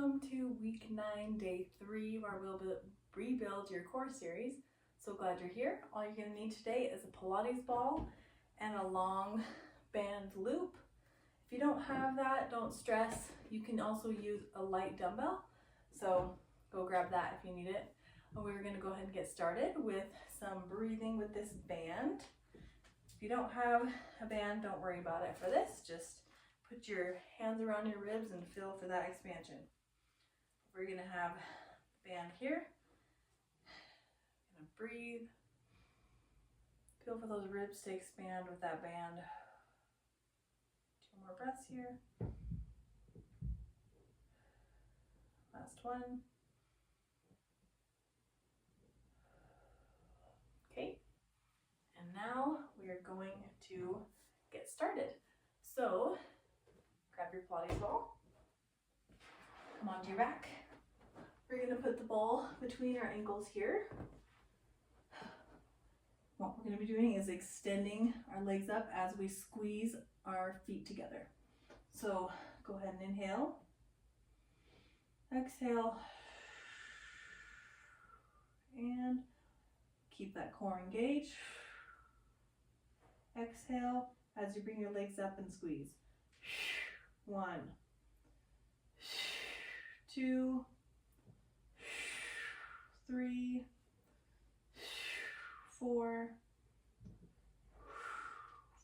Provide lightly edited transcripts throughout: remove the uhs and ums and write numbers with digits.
welcome to week 9, day 3 of our Rebuild Your Core series. So glad you're here. All you're going to need today is a Pilates ball and a long band loop. If you don't have that, don't stress. You can also use a light dumbbell. So go grab that if you need it. And we're going to go ahead and get started with some breathing with this band. If you don't have a band, don't worry about it for this. Just put your hands around your ribs and feel for that expansion. We're going to have the band here. Gonna breathe. Feel for those ribs to expand with that band. 2 more breaths here. Last one. Okay. And now we are going to get started. So grab your Pilates ball. Come onto your back. We're going to put the ball between our ankles here. What we're going to be doing is extending our legs up as we squeeze our feet together. So go ahead and inhale. Exhale. And keep that core engaged. Exhale as you bring your legs up and squeeze. 1, 2, 3, 4,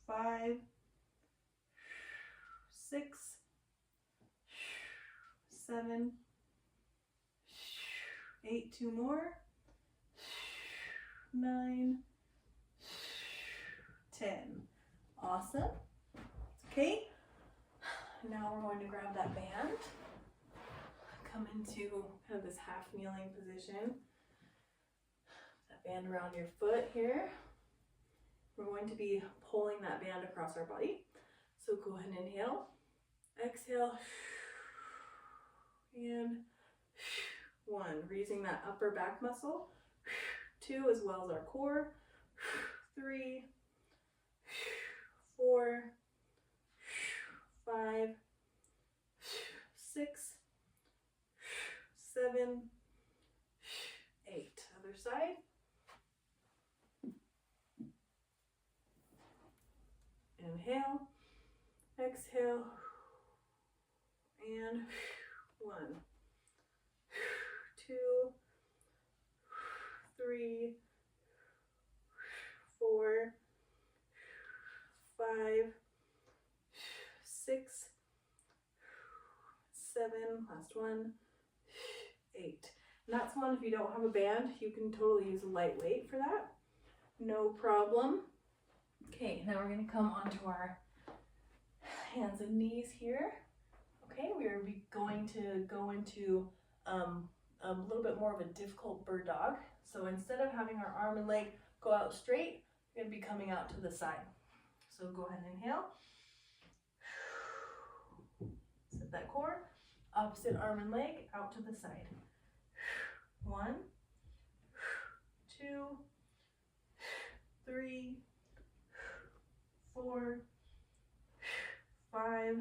5, 6, 7, 8, 2 more, 9, 10. Awesome. Okay. Now we're going to grab that band. Come into kind of this half kneeling position. That band around your foot here. We're going to be pulling that band across our body. So go ahead and inhale. Exhale. And 1. Raising that upper back muscle. 2, as well as our core. 3, 4, 5, 6, 7, 8. Other side. Inhale, exhale, and 1, 2, 3, 4, 5, 6, 7, last one, 8. And that's one, if you don't have a band, you can totally use a lightweight for that. No problem. Okay, now we're going to come onto our hands and knees here. Okay, we are going to go into a little bit more of a difficult bird dog. So instead of having our arm and leg go out straight, we're going to be coming out to the side. So go ahead and inhale. Set that core. Opposite arm and leg out to the side. 1, 2, 3, 4, 5,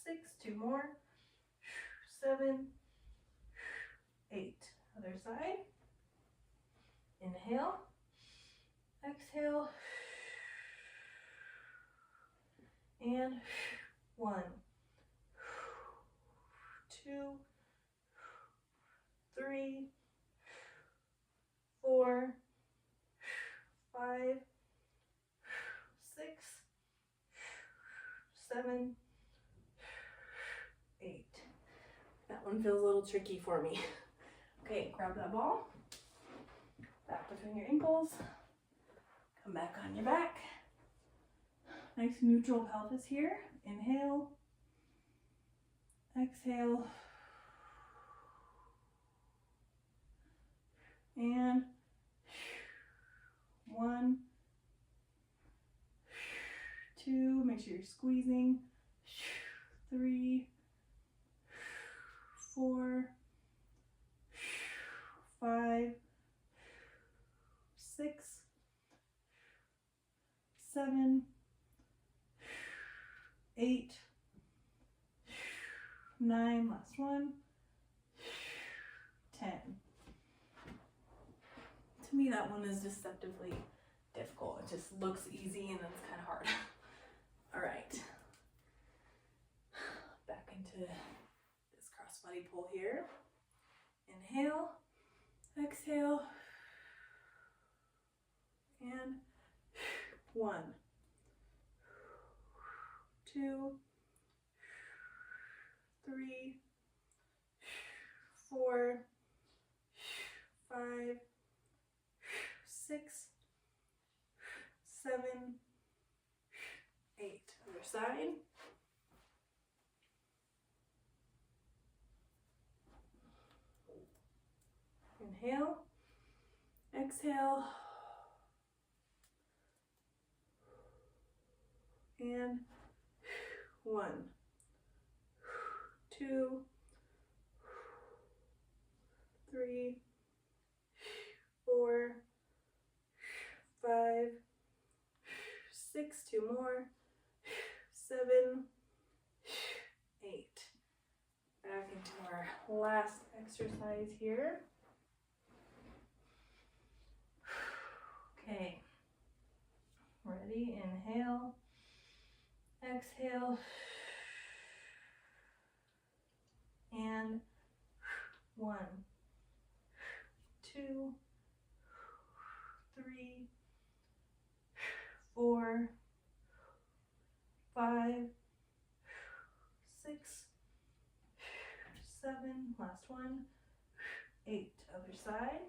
6, 2 more, 7, 8. Other side. Inhale, exhale, and 1, 2, 3, 4, 5, 6, 7, 8. That one feels a little tricky for me. Okay, grab that ball. Back between your ankles. Come back on your back. Nice neutral pelvis here. Inhale. Exhale. And 1, 2, make sure you're squeezing. 3, 4, 5, 6, 7, 8, 9, last one, 10. To me, that one is deceptively difficult. It just looks easy and then it's kind of hard. All right. Back into this crossbody pull here. Inhale, exhale, and 1, 2, 3, 4, 5, 6, 7, 8. Other side. Inhale, exhale, and 1, 2, 3, 4, 5, 6, 2 more, 7, 8. Back into our last exercise here. Okay, ready? Inhale, exhale, and 1, 2, 3, 4, 5, 6, 7, last one, 8. Other side.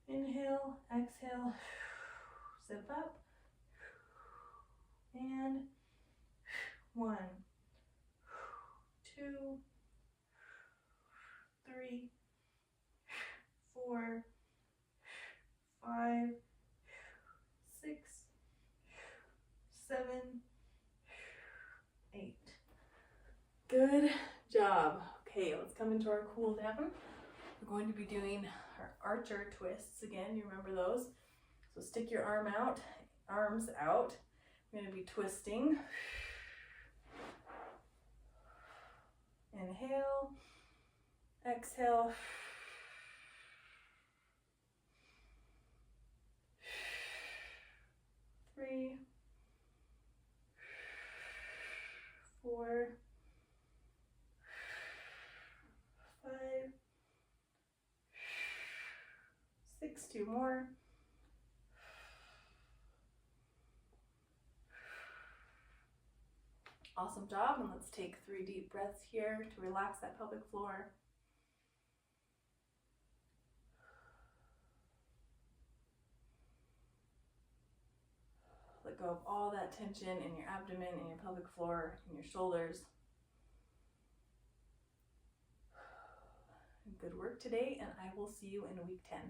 Inhale, exhale, zip up, and 1, 2, 3, 4, 5, 6, 7, 8. Good job. Okay, let's come into our cool down. We're going to be doing our archer twists again. You remember those? So stick your arms out. We're going to be twisting. Inhale, exhale. Three, 4, 5, 6, 2 more. Awesome job, and let's take 3 deep breaths here to relax that pelvic floor. Let go of all that tension in your abdomen, in your pelvic floor, in your shoulders. Good work today, and I will see you in week 10.